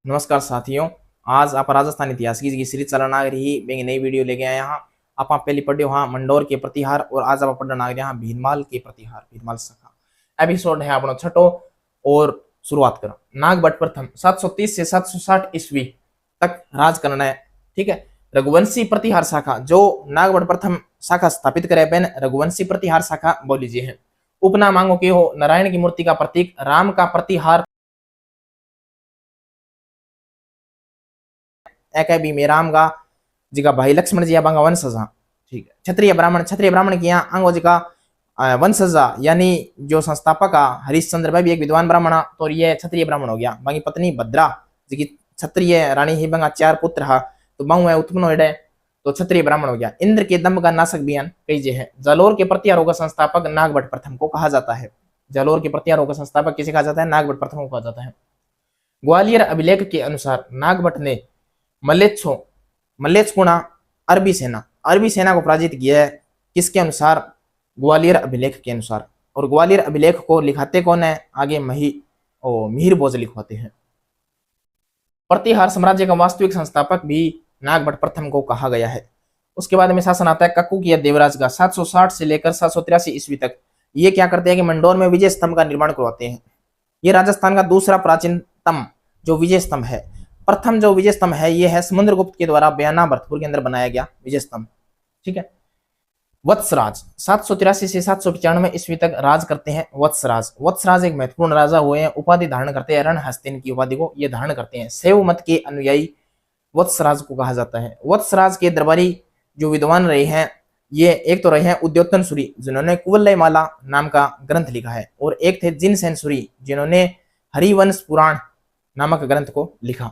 नमस्कार साथियों। आज आप राजस्थान इतिहास की सीरीज चलाना रही मैं नई वीडियो लेके आया यहाँ। आप पहले पढ़े वहाँ मंडोर के प्रतिहार और आज आप पढ़ना यहाँ भीनमाल के प्रतिहार भीनमाल सखा एपिसोड है अपना छठो। और शुरुआत करो। नागभट्ट प्रथम 730 से 760 ईस्वी तक राज करना है। ठीक है। रघुवंशी प्रतिहार शाखा जो नागभट्ट प्रथम शाखा स्थापित करे बेन रघुवंशी प्रतिहार शाखा बोल लीजिए है। उपनाम मांगो के हो नारायण की मूर्ति का प्रतीक राम का प्रतिहार भी में राम का जी का भाई लक्ष्मण जी बांगा वंशज। ठीक है। क्षत्रिय ब्राह्मण की यहाँ अंगो जी का वंशज यानी जो संस्थापक हरिश्चंद्र भाई भी एक विद्वान ब्राह्मण तो ये क्षत्रिय ब्राह्मण हो गया। बाकी पत्नी भद्रा जी की क्षत्रिय रानी ही बंगा 4 पुत्र हा तो बहु है उत्पन्न हो तो क्षत्रिय ब्राह्मण हो गया। इंद्र के दम्भ का नाशक बियान कई जे है। जालोर के प्रतिहारों का संस्थापक नागभट्ट प्रथम को कहा जाता है। जालोर के प्रतिहारों का संस्थापक किसे कहा जाता है? नागभट्ट प्रथम को कहा जाता है। ग्वालियर अभिलेख के अनुसार नागभट्ट ने मल्लेच्छकुणा अरबी सेना को पराजित किया है। किसके अनुसार? ग्वालियर अभिलेख के अनुसार। और ग्वालियर अभिलेख को लिखाते कौन है? आगे मिहिर भोज लिखवाते हैं। प्रतिहार साम्राज्य का वास्तविक संस्थापक भी नागभट्ट प्रथम को कहा गया है। उसके बाद में शासन आता है कक्कू की देवराज का 760 से लेकर 783 ईस्वी तक। ये क्या करते हैं कि मंडोर में विजय स्तंभ का निर्माण करवाते हैं। ये राजस्थान का दूसरा प्राचीनतम जो विजय स्तंभ है। प्रथम जो विजय स्तंभ है ये है समुद्रगुप्त के द्वारा बयाना भरतपुर के अंदर बनाया गया विजय स्तंभ। ठीक है। वत्सराज 783 से 795 ईस्वी तक राज करते हैं। वत्सराज एक महत्वपूर्ण राजा हुए हैं। उपाधि धारण करते हैं रणहस्तिन की उपाधि को ये धारण करते हैं। शैव मत के अनुयायी वत्सराज को कहा जाता है। वत्सराज के दरबारी जो विद्वान रहे हैं ये एक तो रहे हैं उद्योतन सूरी जिन्होंने कुवलय माला नाम का ग्रंथ लिखा है और एक थे जिनसेन सूरी जिन्होंने हरिवंश पुराण नामक ग्रंथ को लिखा।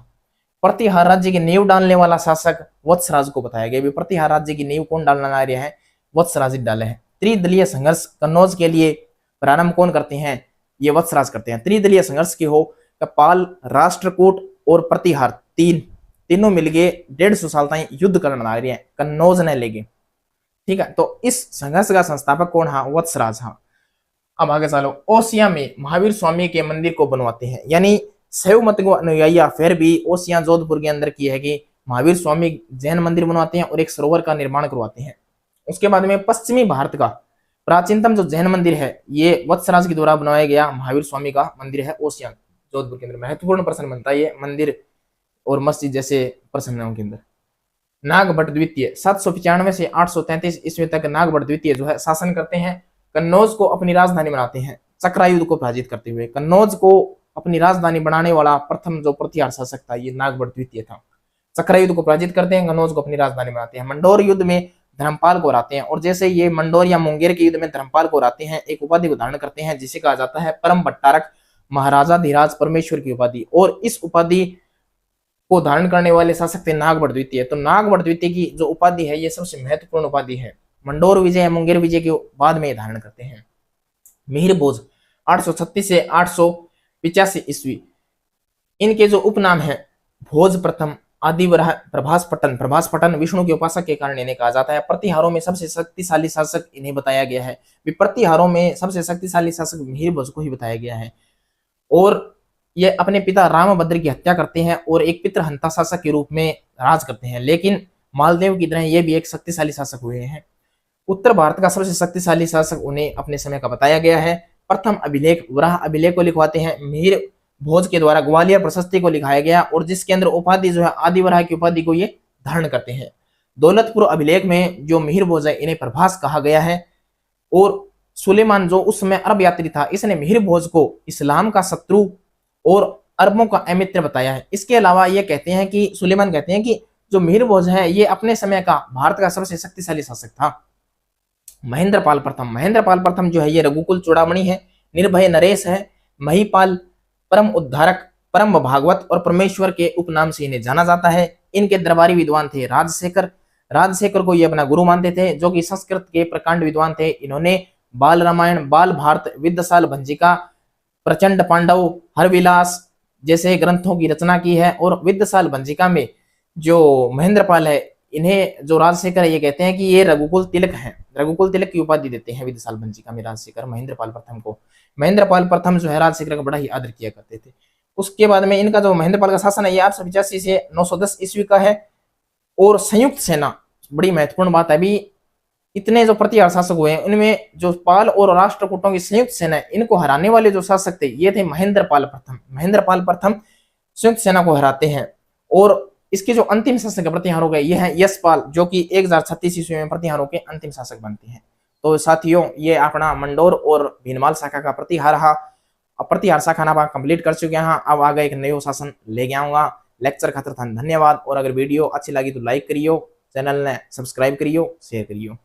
प्रतिहार राज्य की नींव डालने वाला शासक वत्सराज को बताया गया। प्रतिहार राज्य की नींव कौन डालना आ रहा है? वत्सराज डाले हैं। त्रिदलीय संघर्ष कन्नौज के लिए प्रारंभ कौन करते हैं? ये वत्सराज करते हैं। त्रिदलीय संघर्ष की हो पाल राष्ट्रकूट और प्रतिहार तीनों मिलके 150 साल तक युद्ध करना आ रही है कन्नौज ने लेके। ठीक है। तो इस संघर्ष का संस्थापक कौन है? वत्सराज। हाँ। अब आगे चलो। ओसिया में महावीर स्वामी के मंदिर को बनवाते हैं। यानी शैव मत को अनुयायी फिर भी ओसिया जोधपुर के अंदर की है कि महावीर स्वामी जैन मंदिर बनवाते हैं और एक सरोवर का निर्माण करवाते हैं। उसके बाद में पश्चिमी भारत का प्राचीनतम जो जैन मंदिर है ये वत्सराज के द्वारा बनाया गया महावीर स्वामी का मंदिर है ओसिया जोधपुर के अंदर। महत्वपूर्ण प्रश्न बनता है ये मंदिर और मस्जिद जैसे प्रश्नों के अंदर। नागभट्ट द्वितीय 795 से 833 ईस्वी तक नागभट्ट द्वितीय जो है शासन करते हैं। कन्नौज को अपनी राजधानी बनाते हैं चक्रायुद्ध को पराजित करते हुए। कन्नौज को अपनी राजधानी बनाने वाला प्रथम जो प्रतिहार शासक था ये नागभट्ट द्वितीय था। चक्रायुद्ध को पराजित करते हैं, कन्नौज को अपनी राजधानी बनाते हैं। मंडोर युद्ध में धर्मपाल को हराते हैं और जैसे ये मंडोर या मुंगेर के युद्ध में धर्मपाल को हराते हैं एक उपाधि को धारण करते हैं जिसे कहा जाता है परम भट्टारक महाराजा धीराज परमेश्वर की उपाधि। और इस उपाधि को धारण करने वाले शासक थे नागभट्ट द्वितीय। तो नागभट्ट द्वितीय की जो उपाधि है ये सबसे महत्वपूर्ण उपाधि है। मंडोर विजय मुंगेर विजय के बाद में धारण करते हैं। मिहिर भोज 836 से 885 ईस्वी। इनके जो उपनाम है भोज प्रथम आदिवराह प्रभास पटन विष्णु के उपासक के कारण इन्हें कहा जाता है। प्रतिहारों में सबसे शक्तिशाली शासक इन्हें बताया गया है। प्रतिहारों में सबसे शक्तिशाली शासक मिहिर भोज को ही बताया गया है। और ये अपने पिता रामभद्र की हत्या करते हैं और एक पितृहंता शासक के रूप में राज करते हैं। लेकिन मालदेव की तरह ये भी एक शक्तिशाली शासक हुए हैं। उत्तर भारत का सबसे शक्तिशाली शासक उन्हें अपने समय का बताया गया है। प्रथम अभिलेख वराह अभिलेख को लिखवाते हैं मिहिर भोज के द्वारा। ग्वालियर प्रशस्ति को लिखाया गया और जिसके अंदर उपाधि जो है आदिवराह की उपाधि को ये धारण करते हैं। दौलतपुर अभिलेख में जो मिहिर भोज है इन्हें प्रभास कहा गया है। और सुलेमान जो उस समय अरब यात्री था इसने मिहिर भोज को इस्लाम का शत्रु और अरबों का अमित्र बताया है। इसके अलावा ये कहते हैं कि सुलेमान कहते हैं कि जो मिहिर भोज है ये अपने समय का भारत का सबसे शक्तिशाली शासक था। महेंद्रपाल प्रथम जो है ये रघुकुल चूड़ामणि है, निर्भय नरेश है, महिपाल परम उद्धारक परम भागवत और परमेश्वर के उपनाम से इन्हें जाना जाता है। इनके दरबारी विद्वान थे राजशेखर को ये अपना गुरु मानते थे जो कि संस्कृत के प्रकांड विद्वान थे। इन्होंने बाल रामायण बाल भारत विद्यासाल भंजिका प्रचंड पांडव हरविलास जैसे ग्रंथों की रचना की है। और विद्यासाल भंजिका में जो महेंद्रपाल है इन्हें जो राजशेखर ये कहते हैं कि ये रघुकुल तिलक है। रघुकुल तिलक की उपाधि देते हैं विद्यासाल भंजिका में राजशेखर महेंद्रपाल प्रथम को। महेंद्रपाल प्रथम जो है राजशेखर का बड़ा ही आदर किया करते थे। उसके बाद में इनका जो महेंद्रपाल का शासन है ये 885 से 910 ईस्वी का है। और संयुक्त सेना, बड़ी महत्वपूर्ण बात है अभी, इतने जो प्रतिहार शासक हुए हैं उनमें जो पाल और राष्ट्रकूटों की संयुक्त सेना है, इनको हराने वाले जो शासक थे ये थे महेंद्रपाल प्रथम। महेंद्रपाल प्रथम संयुक्त सेना को हराते हैं। और इसके जो अंतिम शासक प्रतिहार हो गए ये है यशपाल, जो कि 1036 ईस्वी में प्रतिहारों के अंतिम शासक बनते हैं। तो साथियों ये अपना मंडोर और भीनमाल शाखा का प्रतिहार रहा। अब प्रतिहार शाखा ना कंप्लीट कर चुके हैं। अब आगे एक नयो शासन लेके आऊंगा। लेक्चर खातर धन्यवाद। और अगर वीडियो अच्छी लगी तो लाइक करियो, चैनल ने सब्सक्राइब करियो, शेयर करियो।